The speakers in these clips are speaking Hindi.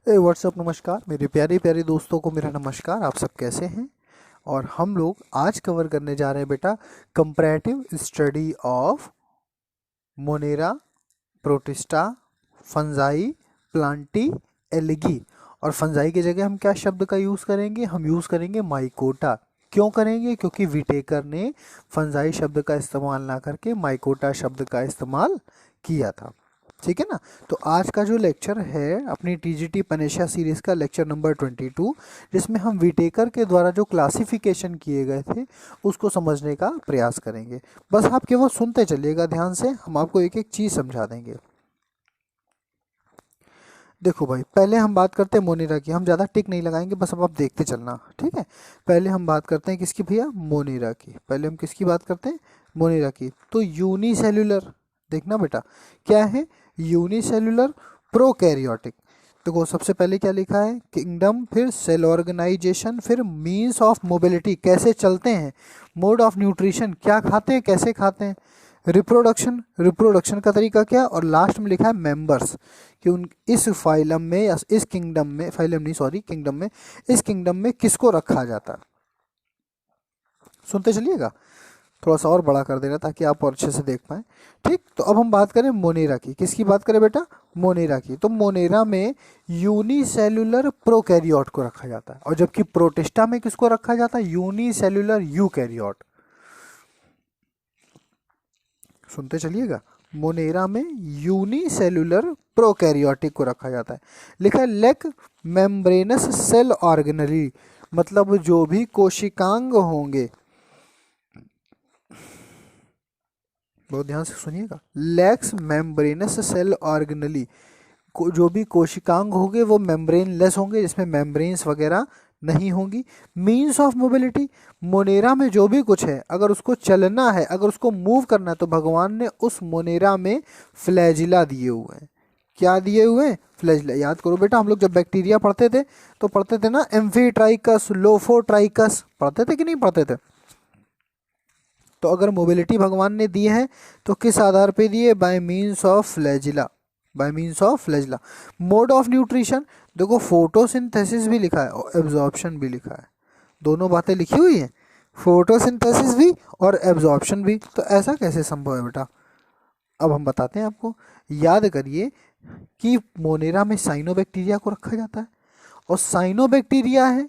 व्हाट्सअप नमस्कार मेरे प्यारे प्यारे दोस्तों को मेरा नमस्कार। आप सब कैसे हैं? और हम लोग आज कवर करने जा रहे हैं बेटा comparative study of Monera, protista, fungi, Plantae, algae. और फंजाई की जगह हम क्या शब्द का यूज़ करेंगे? हम यूज़ करेंगे माइकोटा। क्यों करेंगे? क्योंकि विटेकर ने फंजाई शब्द का इस्तेमाल ना करके माइकोटा शब्द का इस्तेमाल किया था। ठीक है ना। तो आज का जो लेक्चर है अपनी टीजीटी पनेशिया सीरीज़ का लेक्चर नंबर 22, जिसमें हम विटेकर के द्वारा जो क्लासिफिकेशन किए गए थे उसको समझने का प्रयास करेंगे। बस आप केवल सुनते चलिएगा ध्यान से, हम आपको एक एक चीज़ समझा देंगे। देखो भाई, पहले हम बात करते हैं मोनेरा की। हम ज़्यादा टिक नहीं लगाएंगे, बस अब आप देखते चलना, ठीक है। पहले हम बात करते हैं किसकी भैया? मोनेरा की। पहले हम किसकी बात करते हैं? मोनेरा की। तो यूनिसेल्युलर, देखना बेटा क्या है? Unicellular prokaryotic. देखो सबसे पहले क्या लिखा है? किंगडम, फिर सेल ऑर्गेनाइजेशन, फिर मीन्स ऑफ मोबिलिटी, कैसे चलते हैं, मोड ऑफ न्यूट्रिशन, क्या खाते हैं, कैसे खाते हैं, रिप्रोडक्शन, रिप्रोडक्शन का तरीका क्या, और लास्ट में लिखा है मेंबर्स, कि उन इस फाइलम में या इस किंगडम में, फाइलम नहीं सॉरी किंगडम में, इस किंगडम में किसको रखा जाता है। सुनते चलिएगा, थोड़ा सा और बड़ा कर देना ताकि आप और अच्छे से देख पाएं। ठीक, तो अब हम बात करें मोनेरा की। किसकी बात करें बेटा? मोनेरा की। तो मोनेरा में यूनिसेल्युलर प्रोकैरियोट को रखा जाता है, और जबकि प्रोटिस्टा में किसको रखा जाता है? Unicellular eukaryote. सुनते चलिएगा, मोनेरा में यूनिसेल्युलर प्रोकैरियोटिक को रखा जाता है। लिखा है लेक मेम्ब्रेनस सेल ऑर्गेनली, मतलब जो भी कोशिकांग होंगे, बहुत ध्यान से सुनिएगा, लेक्स मेम्ब्रेनस सेल ऑर्गेनली, जो भी कोशिकांग होंगे वो मेम्ब्रेन लेस होंगे, जिसमें मेम्ब्रेन्स वगैरह नहीं होंगी। मीन्स ऑफ मोबिलिटी, मोनेरा में जो भी कुछ है अगर उसको चलना है, अगर उसको मूव करना है, तो भगवान ने उस मोनेरा में फ्लैजिला दिए हुए हैं। क्या दिए हुए हैं? फ्लैजिला। याद करो बेटा, हम लोग जब बैक्टीरिया पढ़ते थे तो पढ़ते थे ना एम्फीट्राइकस, लोफोट्राइकस, पढ़ते थे कि नहीं पढ़ते थे? तो अगर मोबिलिटी भगवान ने दी है तो किस आधार पे दिए? Bye means of flagella, bye means of flagella. Mode of nutrition, देखो फोटोसिंथेसिस भी लिखा है और एब्जॉर्प्शन भी लिखा है, दोनों बातें लिखी हुई हैं, फोटोसिंथेसिस भी और एब्जॉर्प्शन भी। तो ऐसा कैसे संभव है बेटा? अब हम बताते हैं आपको। याद करिए कि मोनेरा में साइनोबैक्टीरिया को रखा जाता है, और साइनोबैक्टीरिया है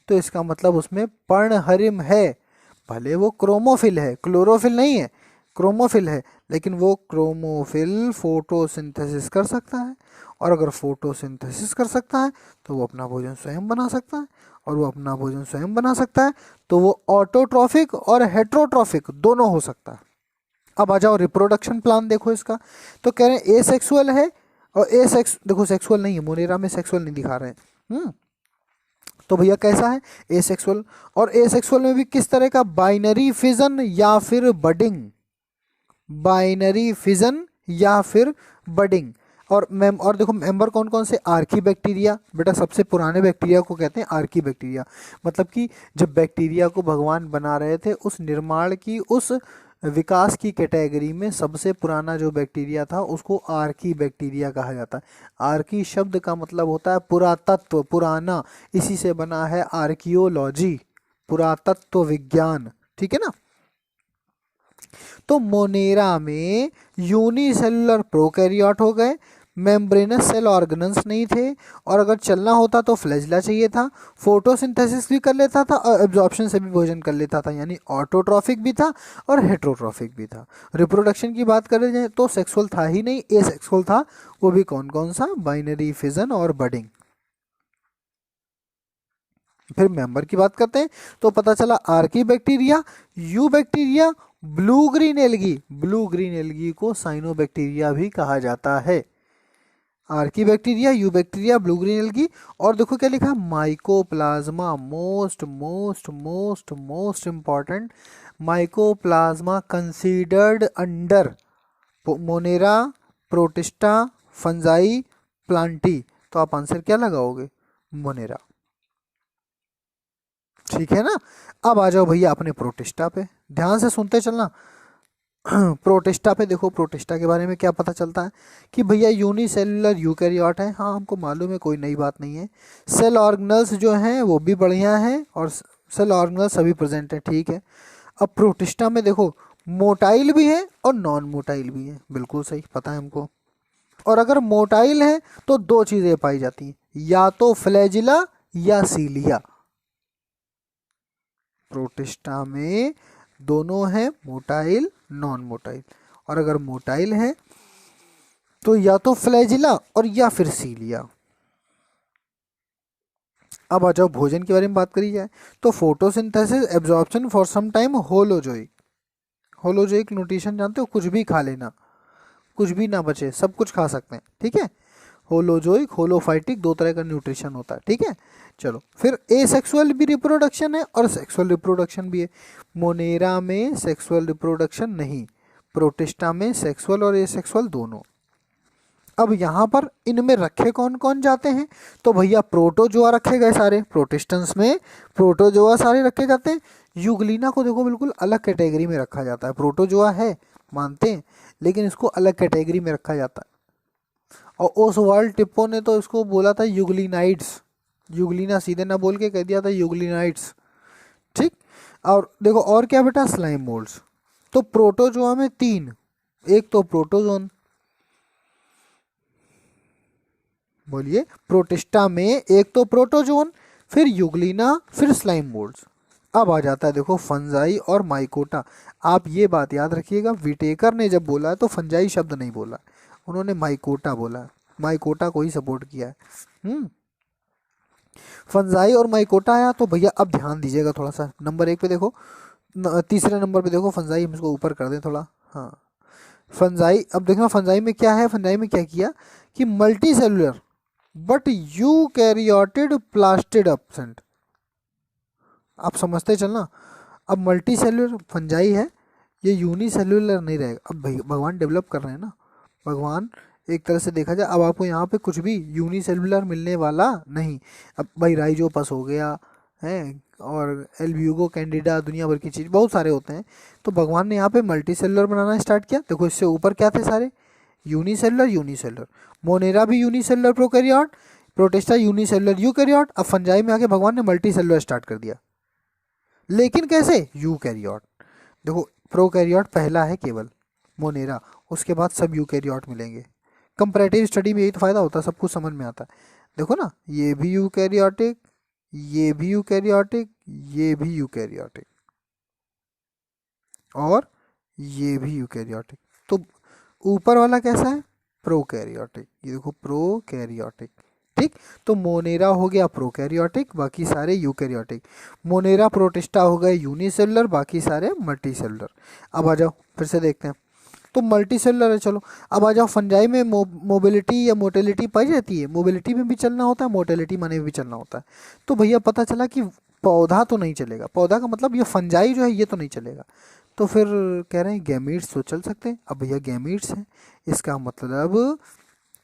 तो इसका मतलब उसमें पर्णहरिम है। भले वो क्रोमोफिल है, क्लोरोफिल नहीं है, क्रोमोफिल है, लेकिन वो क्रोमोफिल फोटोसिंथेसिस कर सकता है, और अगर फोटोसिंथेसिस कर सकता है तो वो अपना भोजन स्वयं बना सकता है, और वो अपना भोजन स्वयं बना सकता है तो वो ऑटोट्रॉफिक और हेट्रोट्रॉफिक दोनों हो सकता है। अब आ जाओ रिप्रोडक्शन प्लान, देखो इसका। तो कह रहे हैं ए सेक्सुअल है, और ए सेक्स, देखो सेक्सुअल नहीं है, मोनेरा में सेक्सुअल नहीं दिखा रहे हैं। तो भैया कैसा है? एसेक्सुअल। और एसेक्सुअल में भी किस तरह का? बाइनरी फिजन या फिर बडिंग, बाइनरी फिजन या फिर बडिंग। और देखो मेंबर कौन कौन से? आर्की बैक्टीरिया, बेटा सबसे पुराने बैक्टीरिया को कहते हैं आर्की बैक्टीरिया। मतलब कि जब बैक्टीरिया को भगवान बना रहे थे, उस निर्माण की, उस विकास की कैटेगरी में सबसे पुराना जो बैक्टीरिया था उसको आर्की बैक्टीरिया कहा जाता है। आर्की शब्द का मतलब होता है पुरातत्व, पुराना, इसी से बना है आर्कियोलॉजी, पुरातत्व विज्ञान। ठीक है ना। तो मोनेरा में यूनिसेलुलर प्रोकैरियोट हो गए, मेम्ब्रेनस सेल ऑर्गेनल्स नहीं थे, और अगर चलना होता तो फ्लैजिला चाहिए था, फोटोसिंथेसिस भी कर लेता था और एब्जॉर्प्शन से भी भोजन कर लेता था, यानी ऑटोट्रॉफिक भी था और हेट्रोट्रॉफिक भी था। रिप्रोडक्शन की बात करें जाए तो सेक्सुअल था ही नहीं, एसेक्सुअल था। वो भी कौन कौन सा? बाइनरी फिजन और बडिंग। फिर मेंबर की बात करते हैं तो पता चला Archie bacteria, you bacteria, blue green algae. Blue green algae को साइनोबैक्टीरिया भी कहा जाता है। Archie bacteria, you bacteria, blue green algae. और देखो क्या लिखा? Mycoplasma, most most most most important, mycoplasma considered under Monera, protista, fungi, Plantae. तो आप आंसर क्या लगाओगे? मोनेरा। ठीक है ना। अब आ जाओ भैया अपने प्रोटिस्टा पे, ध्यान से सुनते चलना। प्रोटिस्टा पे देखो, प्रोटिस्टा के बारे में क्या पता चलता है कि भैया यूनिसेलुलर यूकैरियोट है, हाँ हमको मालूम है, कोई नई बात नहीं है। सेल ऑर्गेनल्स जो हैं वो भी बढ़िया हैं और सेल ऑर्गेनल्स सभी प्रेजेंट हैं, ठीक है। अब प्रोटिस्टा में देखो मोटाइल भी है और नॉन मोटाइल भी है, बिल्कुल सही पता है हमको। और अगर मोटाइल है तो दो चीजें पाई जाती हैं, या तो फ्लैजिला या सीलिया। प्रोटिस्टा में दोनों है, मोटाइल नॉन मोटाइल। और अगर मोटाइल है तो या तो फ्लैजिला और या फिर सीलिया। अब आ जाओ भोजन के बारे में बात करी जाए तो photosynthesis, absorption, for some time holozoic. Holozoic nutrition जानते हो, कुछ भी खा लेना, कुछ भी ना बचे, सब कुछ खा सकते हैं, ठीक है। होलोजोइक, होलोफाइटिक, दो तरह का न्यूट्रिशन होता है, ठीक है। चलो फिर एसेक्सुअल भी रिप्रोडक्शन है और सेक्सुअल रिप्रोडक्शन भी है। मोनेरा में सेक्सुअल रिप्रोडक्शन नहीं, प्रोटिस्टा में सेक्सुअल और एसेक्सुअल दोनों। अब यहाँ पर इनमें रखे कौन कौन जाते हैं, तो भैया प्रोटोजोआ रखे गए सारे, प्रोटिस्टेंस में प्रोटोजोआ सारे रखे जाते हैं। यूग्लिना को देखो बिल्कुल अलग कैटेगरी में रखा जाता है, प्रोटोजोआ है मानते हैं लेकिन इसको अलग कैटेगरी में रखा जाता है। और ओसवाल्ड टिप्पो ने तो इसको बोला था यूग्लिनाइड्स, यूग्लिना सीधे ना बोल के कह दिया था यूग्लिनाइड्स, ठीक। और देखो और क्या बेटा, स्लाइम मोल्ड्स। तो प्रोटोजोआ में तीन, एक तो प्रोटोजोन, बोलिए, प्रोटिस्टा में एक तो प्रोटोजोन, फिर यूग्लिना, फिर स्लाइम मोल्ड्स। अब आ जाता है देखो फंजाई और माइकोटा। आप ये बात याद रखिएगा, विटेकर ने जब बोला है तो फंजाई शब्द नहीं बोला, उन्होंने माइकोटा बोला है, माइकोटा को ही सपोर्ट किया है। फंजाई और माइकोटा आया तो भैया अब ध्यान दीजिएगा थोड़ा सा, नंबर एक पे देखो, तीसरे नंबर पे देखो फंजाई, हम इसको ऊपर कर दें थोड़ा, हाँ। फंजाई, अब देखना फंजाई में क्या है, फंजाई में क्या किया कि multi cellular but eukaryotic plastid absent. आप समझते चलना, अब मल्टी सेलुलर फंजाई है, ये यूनिसेलुलर नहीं रहेगा। अब भाई भगवान डेवलप कर रहे हैं ना, भगवान एक तरह से देखा जाए, अब आपको यहाँ पे कुछ भी यूनिसेलुलर मिलने वाला नहीं। अब भाई राइजोपस हो गया है और एल्ब्यूगो कैंडिडा, दुनिया भर की चीज़, बहुत सारे होते हैं। तो भगवान ने यहाँ पे मल्टी सेलुलर बनाना स्टार्ट किया। देखो इससे ऊपर क्या थे सारे, यूनिसेलुलर यूनिसेलुलर। मोनेरा भी unicellular prokaryote, protista unicellular eukaryote. अब फंजाई में आके भगवान ने मल्टी सेलुलर स्टार्ट कर दिया, लेकिन कैसे, यूकैरियोट। देखो प्रोकैरियोट पहला है केवल मोनेरा, उसके बाद सब यूकैरियोट मिलेंगे। कंपैरेटिव स्टडी में यही तो फायदा होता है, सब कुछ समझ में आता है। देखो ना, ये भी यूकैरियोटिक, ये भी यूकैरियोटिक, ये भी यूकैरियोटिक और ये भी यूकैरियोटिक। तो ऊपर वाला कैसा है, प्रोकैरियोटिक, ये देखो प्रोकैरियोटिक, ठीक। तो मोनेरा हो गया प्रोकैरियोटिक, बाकी सारे यूकैरियोटिक। मोनेरा प्रोटिस्टा हो गए यूनिसेलुलर, बाकी सारे मल्टीसेलुलर। अब आ जाओ फिर से देखते हैं, तो मल्टीसेलुलर है। चलो अब आ जाओ, फंजाई में मोबिलिटी या मोटिलिटी पाई जाती है, मोबिलिटी में भी चलना होता है, मोटिलिटी माने भी चलना होता है। तो भैया पता चला कि पौधा तो नहीं चलेगा, पौधा का मतलब ये फंजाई जो है ये तो नहीं चलेगा। तो फिर कह रहे हैं गैमीट्स तो चल सकते हैं। अब भैया गैमीट्स हैं, इसका मतलब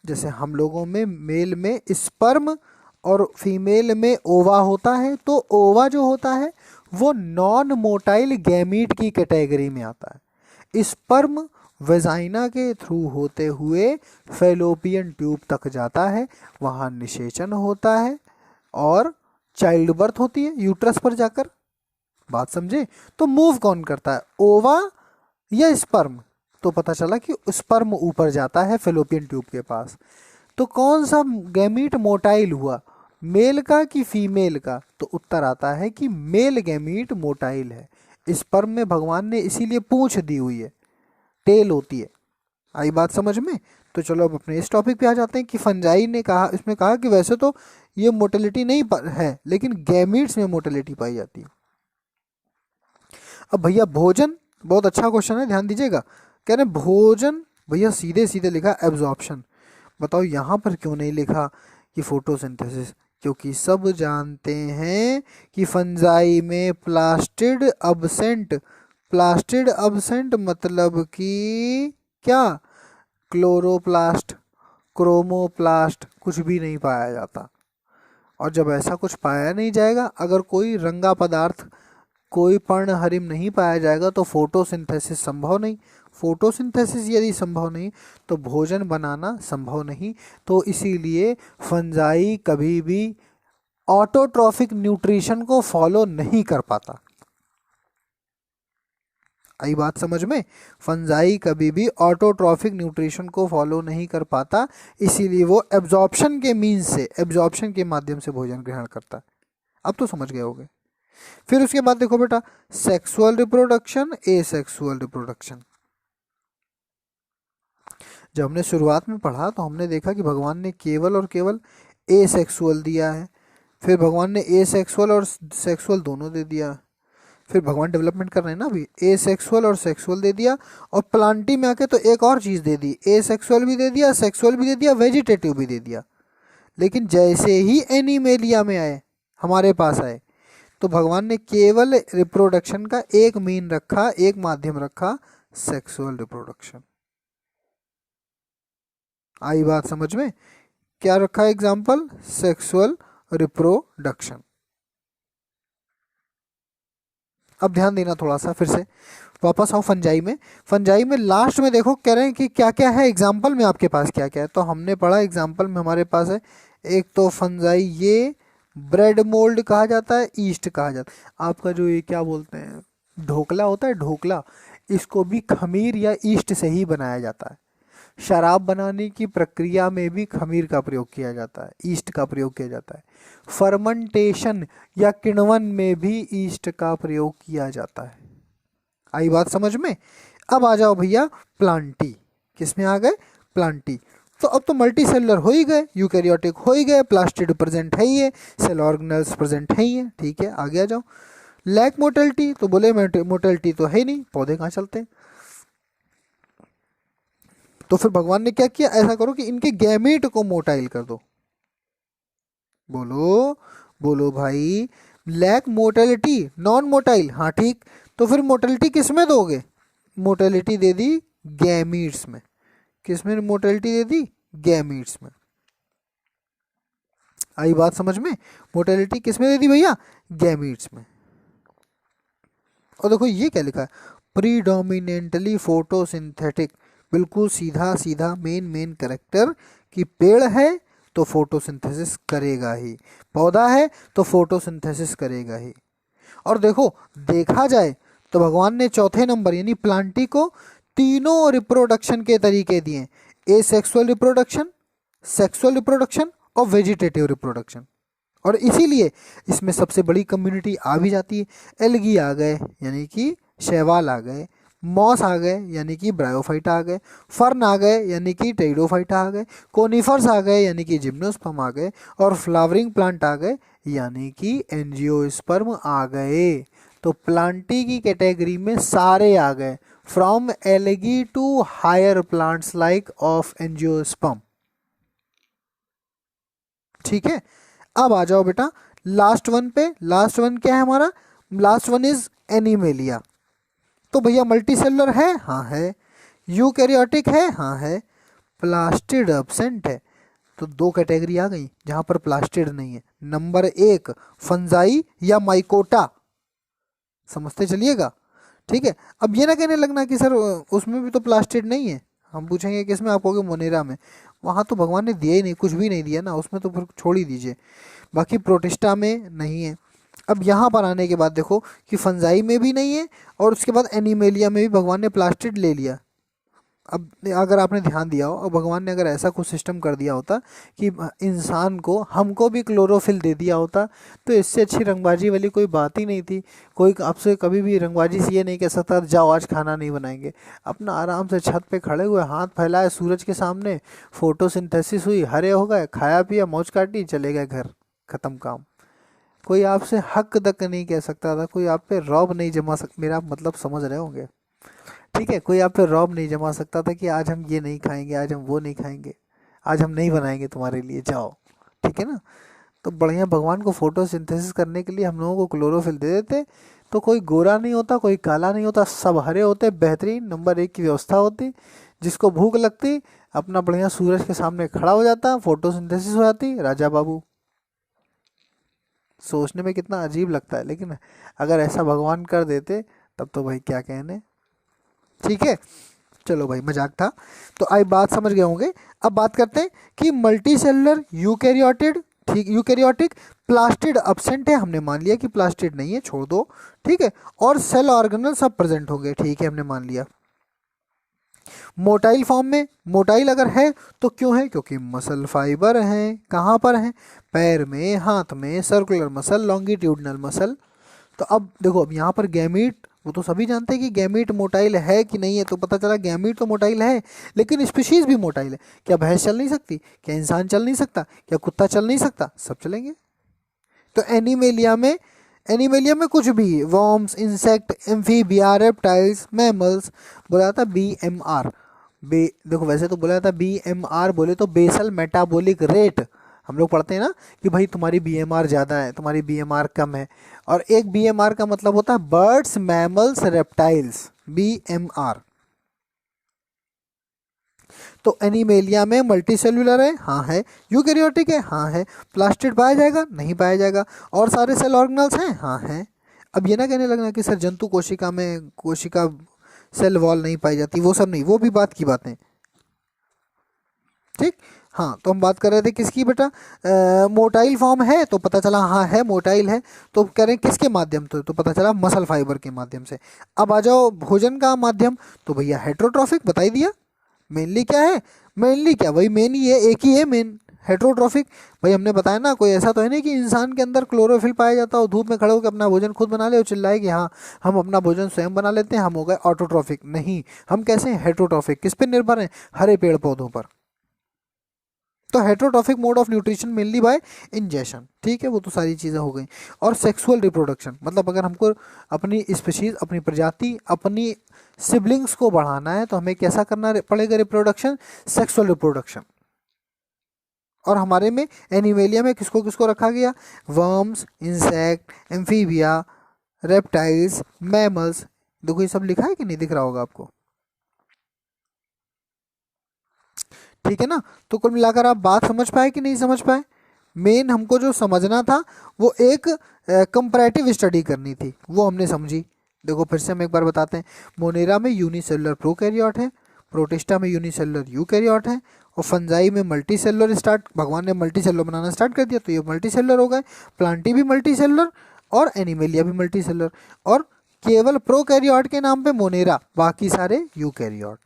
जैसे हम लोगों में मेल में स्पर्म और फीमेल में ओवा होता है, तो ओवा जो होता है वो नॉन मोटाइल गैमीट की कैटेगरी में आता है। स्पर्म वेजाइना के थ्रू होते हुए फेलोपियन ट्यूब तक जाता है, वहाँ निषेचन होता है और चाइल्ड बर्थ होती है यूट्रस पर जाकर। बात समझे, तो मूव कौन करता है, ओवा या स्पर्म। तो पता चला कि स्पर्म ऊपर जाता है फेलोपियन ट्यूब के पास। तो कौन सा गैमीट मोटाइल हुआ, मेल का कि फीमेल का, तो उत्तर आता है कि मेल गैमीट मोटाइल है। स्पर्म में भगवान ने इसीलिए पूंछ दी हुई है, टेल होती है। आई बात समझ में। तो चलो अब अपने इस टॉपिक पे आ जाते हैं कि फंजाई ने कहा, इसमें कहा कि वैसे तो ये मोटिलिटी नहीं है लेकिन गैमीट्स में मोटिलिटी पाई जाती है। अब भैया भोजन, बहुत अच्छा क्वेश्चन है, ध्यान दीजिएगा। कह रहे भोजन, भैया सीधे सीधे लिखा एब्जॉर्प्शन। बताओ यहाँ पर क्यों नहीं लिखा कि फोटोसिंथेसिस, क्योंकि सब जानते हैं कि फंजाई में प्लास्टिड अब्सेंट, प्लास्टिड अब्सेंट मतलब कि क्या, क्लोरोप्लास्ट, क्रोमोप्लास्ट कुछ भी नहीं पाया जाता। और जब ऐसा कुछ पाया नहीं जाएगा, अगर कोई रंगा पदार्थ, कोई पर्णहरिम नहीं पाया जाएगा तो फोटोसिंथेसिस संभव नहीं। फोटोसिंथेसिस यदि संभव नहीं तो भोजन बनाना संभव नहीं। तो इसीलिए फंजाई कभी भी ऑटोट्रॉफिक न्यूट्रिशन को फॉलो नहीं कर पाता। आई बात समझ में? फंजाई कभी भी ऑटोट्रॉफिक न्यूट्रिशन को फॉलो नहीं कर पाता, इसीलिए वो एब्जॉर्प्शन के मीन्स से, एब्जॉर्प्शन के माध्यम से भोजन ग्रहण करता है। अब तो समझ गए होगे। फिर उसके बाद देखो बेटा, सेक्सुअल रिप्रोडक्शन, एसेक्सुअल रिप्रोडक्शन। जब हमने शुरुआत में पढ़ा तो हमने देखा कि भगवान ने केवल और केवल एसेक्सुअल दिया है, फिर भगवान ने एसेक्सुअल और सेक्सुअल दोनों दे दिया, फिर भगवान डेवलपमेंट कर रहे हैं ना अभी, एसेक्सुअल और सेक्सुअल दे दिया, और प्लांटी में आके तो एक और चीज़ दे दी, एसेक्सुअल भी दे दिया, सेक्सुअल भी दे दिया, वेजिटेटिव भी दे दिया। लेकिन जैसे ही एनिमेलिया में आए, हमारे पास आए, तो भगवान ने केवल रिप्रोडक्शन का एक मीन रखा, एक माध्यम रखा, सेक्सुअल रिप्रोडक्शन। आई बात समझ में? क्या रखा एग्जाम्पल? Sexual reproduction. अब ध्यान देना थोड़ा सा, फिर से वापस आओ फंजाई में। फंजाई में लास्ट में देखो कह रहे हैं कि क्या क्या है एग्जाम्पल में, आपके पास क्या क्या है। तो हमने पढ़ा एग्जाम्पल में हमारे पास है, एक तो फंजाई ये ब्रेड मोल्ड कहा जाता है, ईस्ट कहा जाता है। आपका जो ये क्या बोलते हैं, ढोकला होता है, ढोकला, इसको भी खमीर या ईस्ट से ही बनाया जाता है। शराब बनाने की प्रक्रिया में भी खमीर का प्रयोग किया जाता है, ईस्ट का प्रयोग किया जाता है। फर्मेंटेशन या किण्वन में भी ईस्ट का प्रयोग किया जाता है। आई बात समझ में? अब आ जाओ भैया प्लांटी। किस में आ गए? प्लांटी। तो अब तो मल्टी सेलुलर हो ही गए, यूकैरियोटिक हो ही गए, प्लास्टिड प्रेजेंट है ही है, सेल ऑर्गेनेल्स प्रेजेंट है ही है। ठीक है, आगे आ जाओ। लैक मोटेलिटी, तो बोले मोटेलिटी तो है ही नहीं, पौधे कहाँ चलते हैं। तो फिर भगवान ने क्या किया? ऐसा करो कि इनके गैमेट को मोटाइल कर दो। बोलो बोलो भाई, लैक मोटेलिटी, नॉन मोटाइल, हाँ ठीक। तो फिर मोटेलिटी किस में दोगे? मोटेलिटी दे दी गैमीट्स में। किस में मोटेलिटी दे दी? गैमीट्स में। आई बात समझ में? मोटेलिटी किस में दे दी भैया? गैमीट्स में। और देखो ये क्या लिखा है, प्रीडोमिनेंटली फोटोसिंथेटिक। बिल्कुल सीधा सीधा मेन करेक्टर कि पेड़ है तो फोटोसिंथेसिस करेगा ही, पौधा है तो फोटोसिंथेसिस करेगा ही। और देखो देखा जाए तो भगवान ने चौथे नंबर यानी प्लांटी को तीनों रिप्रोडक्शन के तरीके दिए, एसेक्सुअल रिप्रोडक्शन, सेक्सुअल रिप्रोडक्शन और वेजिटेटिव रिप्रोडक्शन। और इसीलिए इसमें सबसे बड़ी कम्युनिटी आ भी जाती है। एल्गी आ गए यानी कि शैवाल आ गए, मॉस आ गए यानी कि ब्रायोफाइटा आ गए, फर्न आ गए यानी कि टेरिडोफाइटा आ गए, कोनिफर्स आ गए यानी कि जिम्नोस्पर्म आ गए, और फ्लावरिंग प्लांट आ गए यानी कि एंजियोस्पर्म आ गए। तो प्लांटी की कैटेगरी में सारे आ गए, from algae to higher plants like of angiosperm. ठीक है, अब आ जाओ बेटा लास्ट वन पे। लास्ट वन क्या है हमारा? Last one is Animalia. तो भैया मल्टी सेलुलर है, हाँ है। यूकैरियोटिक है, हाँ है। प्लास्टिड एब्सेंट है। तो दो कैटेगरी आ गई जहां पर प्लास्टिड नहीं है। नंबर एक फंजाई या माइकोटा, समझते चलिएगा। ठीक है, अब ये ना कहने लगना कि सर उसमें भी तो प्लास्टिड नहीं है। हम पूछेंगे किसमें, आप कहोगे मोनेरा में। वहाँ तो भगवान ने दिया ही नहीं, कुछ भी नहीं दिया ना उसमें, तो फिर छोड़ ही दीजिए। बाकी प्रोटिस्टा में नहीं है। अब यहाँ पर आने के बाद देखो कि फंजाई में भी नहीं है, और उसके बाद एनिमेलिया में भी भगवान ने प्लास्टिड ले लिया। अब अगर आपने ध्यान दिया हो, और भगवान ने अगर ऐसा कुछ सिस्टम कर दिया होता कि इंसान को, हमको भी क्लोरोफिल दे दिया होता, तो इससे अच्छी रंगबाजी वाली कोई बात ही नहीं थी। कोई आपसे कभी भी रंगबाजी से ये नहीं कह सकता जाओ आज खाना नहीं बनाएंगे। अपना आराम से छत पे खड़े हुए, हाथ फैलाए सूरज के सामने, फोटोसिंथेसिस हुई, हरे हो गए, खाया पिया, मौज काटी, चले गए घर, खत्म काम। कोई आपसे हक तक नहीं कह सकता था, कोई आप पे रौब नहीं जमा सक, मेरा मतलब समझ रहे होंगे। ठीक है, कोई आप पे रौब नहीं जमा सकता था कि आज हम ये नहीं खाएंगे, आज हम वो नहीं खाएंगे, आज हम नहीं बनाएंगे तुम्हारे लिए, जाओ। ठीक है ना। तो बढ़िया भगवान को फोटोसिंथेसिस करने के लिए हम लोगों को क्लोरोफिल दे देते, तो कोई गोरा नहीं होता, कोई काला नहीं होता, सब हरे होते, बेहतरीन नंबर एक की व्यवस्था होती। जिसको भूख लगती अपना बढ़िया सूरज के सामने खड़ा हो जाता, फोटोसिंथेसिस हो जाती, राजा बाबू। सोचने में कितना अजीब लगता है, लेकिन अगर ऐसा भगवान कर देते तब तो भाई क्या कहने। ठीक है, चलो भाई मजाक था। तो आई बात समझ गए होंगे। अब बात करते हैं कि मल्टी सेलुलर यूकैरियोटिड, ठीक, यूकैरियोटिक प्लास्टिड अब्सेंट है, हमने मान लिया कि प्लास्टिड नहीं है, छोड़ दो, ठीक है। और सेल ऑर्गेनल सब प्रेजेंट होंगे, ठीक है, हमने मान लिया। मोटाइल फॉर्म में, मोटाइल अगर है तो क्यों है, क्योंकि मसल फाइबर हैं, कहाँ पर हैं, पैर में, हाथ में, सर्कुलर मसल, लॉन्गिट्यूडनल मसल। तो अब देखो, अब यहाँ पर गैमीट, वो तो सभी जानते हैं कि गैमीट मोटाइल है कि नहीं है, तो पता चला गैमीट तो मोटाइल है, लेकिन स्पीशीज भी मोटाइल है। क्या भैंस चल नहीं सकती, क्या इंसान चल नहीं सकता, क्या कुत्ता चल नहीं सकता, सब चलेंगे। तो एनिमेलिया में कुछ भी, worms, insect, amphibia, reptiles, mammals, बोला था BMR। देखो वैसे तो बोला था BMR, बोले तो बेसल मेटाबॉलिक रेट। हम लोग पढ़ते हैं ना कि भाई तुम्हारी BMR ज़्यादा है, तुम्हारी BMR कम है, और एक BMR का मतलब होता है बर्ड्स, मैमल्स, रेप्टाइल्स, BMR। तो एनिमेलिया में मल्टी सेलुलर है, हाँ है। यूकैरियोटिक है, हाँ है। प्लास्टिड पाया जाएगा, नहीं पाया जाएगा। और सारे सेल ऑर्गेनल्स हैं, हाँ हैं। अब ये ना कहने लगना कि सर जंतु कोशिका में कोशिका सेल वॉल नहीं पाई जाती, वो सब नहीं, वो भी बात की बातें, ठीक। हाँ, तो हम बात कर रहे थे किसकी बेटा, मोटाइल फॉर्म है तो पता चला हाँ है, मोटाइल है। तो कह रहे हैं किसके माध्यम से, तो पता चला मसल फाइबर के माध्यम से। अब आ जाओ भोजन का माध्यम, तो भैया हेट्रोट्रॉफिक बता ही दिया। मेनली क्या है, मेनली क्या, वही मेन ही है, एक ही है मेन, हेट्रोट्रॉफिक। भाई हमने बताया ना, कोई ऐसा तो है नहीं कि इंसान के अंदर क्लोरोफिल पाया जाता हो, धूप में खड़े होकर अपना भोजन खुद बना ले और चिल्लाए कि हाँ हम अपना भोजन स्वयं बना लेते हैं, हम हो गए ऑटोट्रॉफिक। नहीं, हम कैसे हैं, हेट्रोट्रॉफिक। किस पे निर्भर हैं, हरे पेड़ पौधों पर। तो heterotrophic mode of nutrition mainly by ingestion, ठीक है, वो तो सारी चीज़ें हो गई। और सेक्सुअल रिप्रोडक्शन, मतलब अगर हमको अपनी स्पीशीज, अपनी प्रजाति, अपनी सिबलिंग्स को बढ़ाना है तो हमें कैसा करना पड़ेगा, रिप्रोडक्शन, सेक्सुअल रिप्रोडक्शन। और हमारे में एनिमेलिया में किसको किसको रखा गया, worms, insect, amphibia, reptiles, mammals. देखो ये सब लिखा है कि नहीं, दिख रहा होगा आपको, ठीक है ना। तो कुल मिलाकर आप बात समझ पाए कि नहीं समझ पाए। मेन हमको जो समझना था वो एक कंपैरेटिव स्टडी करनी थी, वो हमने समझी। देखो फिर से हम एक बार बताते हैं, मोनेरा में यूनिसेलुलर प्रोकैरियोट है, प्रोटिस्टा में यूनिसेलुलर यूकैरियोट है, और फंजाई में मल्टी सेलुलर स्टार्ट, भगवान ने मल्टी सेलुलर बनाना स्टार्ट कर दिया तो ये मल्टी सेलुलर हो गए। प्लांटी भी मल्टी सेलुलर और एनिमेलिया भी मल्टी सेलुलर, और केवल प्रोकैरियोट के नाम पे मोनेरा, बाकी सारे यूकैरियोट।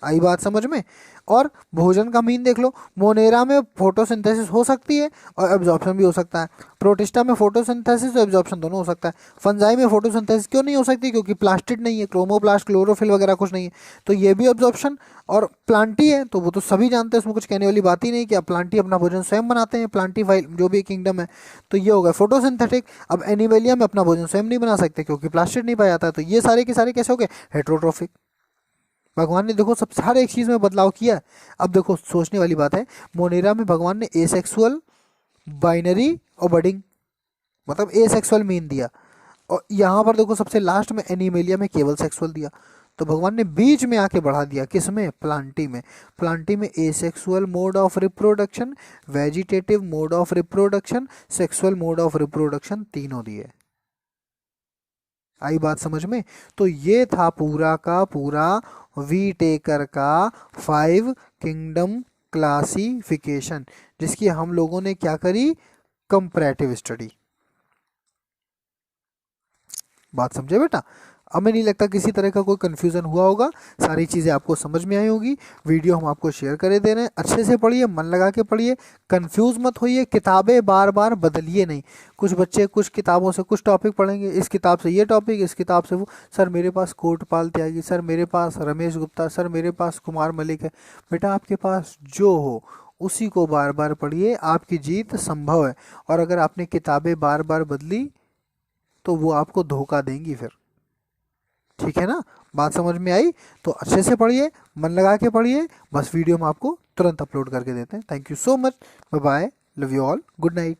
आई बात समझ में। और भोजन का मीन देख लो, मोनेरा में फोटोसिंथेसिस हो सकती है और एब्जॉर्प्शन भी हो सकता है, प्रोटिस्टा में फोटोसिंथेसिस और एब्जॉर्प्शन दोनों हो सकता है। फंजाई में फोटोसिंथेसिस क्यों नहीं हो सकती, क्योंकि प्लास्टिड नहीं है, क्रोमोप्लास्ट, क्लोरोफिल वगैरह कुछ नहीं है, तो ये भी एब्जॉर्प्शन। और प्लांटी है तो वो तो सभी जानते हैं, उसमें कुछ कहने वाली बात ही नहीं कि अब प्लांटी अपना भोजन स्वयं बनाते हैं, प्लांटी फाइल जो भी किंगडम है, तो ये हो गया फोटोसिंथेटिक। अब एनिमेलिया में अपना भोजन स्वयं नहीं बना सकते क्योंकि प्लास्टिड नहीं पाया जाता है, तो ये सारे के सारे कैसे हो गए, हेट्रोट्रॉफिक। भगवान ने देखो सब सारे एक चीज में बदलाव किया है। अब देखो सोचने वाली बात है, मोनेरा में भगवान ने एसेक्सुअल, बाइनरी और बडिंग, मतलब एसेक्सुअल मीन दिया, और यहाँ पर देखो सबसे लास्ट में एनिमेलिया में केवल सेक्सुअल दिया। तो भगवान ने बीच में आके बढ़ा दिया, किस में, प्लांटी में। प्लांटी में asexual mode of reproduction, vegetative mode of reproduction, sexual mode of reproduction, तीनों दिए। आई बात समझ में। तो ये था पूरा का पूरा वी टेकर का 5 किंगडम क्लासिफिकेशन, जिसकी हम लोगों ने क्या करी, कंपैरेटिव स्टडी। बात समझे बेटा। हमें नहीं लगता किसी तरह का कोई कंफ्यूजन हुआ होगा, सारी चीज़ें आपको समझ में आई होगी। वीडियो हम आपको शेयर करे दे रहे हैं, अच्छे से पढ़िए, मन लगा के पढ़िए, कंफ्यूज मत होइए, किताबें बार बार बदलिए नहीं। कुछ बच्चे कुछ किताबों से कुछ टॉपिक पढ़ेंगे, इस किताब से ये टॉपिक, इस किताब से वो, सर मेरे पास कोटपाल त्यागी, सर मेरे पास रमेश गुप्ता, सर मेरे पास कुमार मलिक है। बेटा आपके पास जो हो उसी को बार बार पढ़िए, आपकी जीत संभव है। और अगर आपने किताबें बार बार बदली तो वो आपको धोखा देंगी फिर, ठीक है ना। बात समझ में आई। तो अच्छे से पढ़िए, मन लगा के पढ़िए, बस वीडियो हम आपको तुरंत अपलोड करके देते हैं। Thank you so much, bye bye, love you all, good night.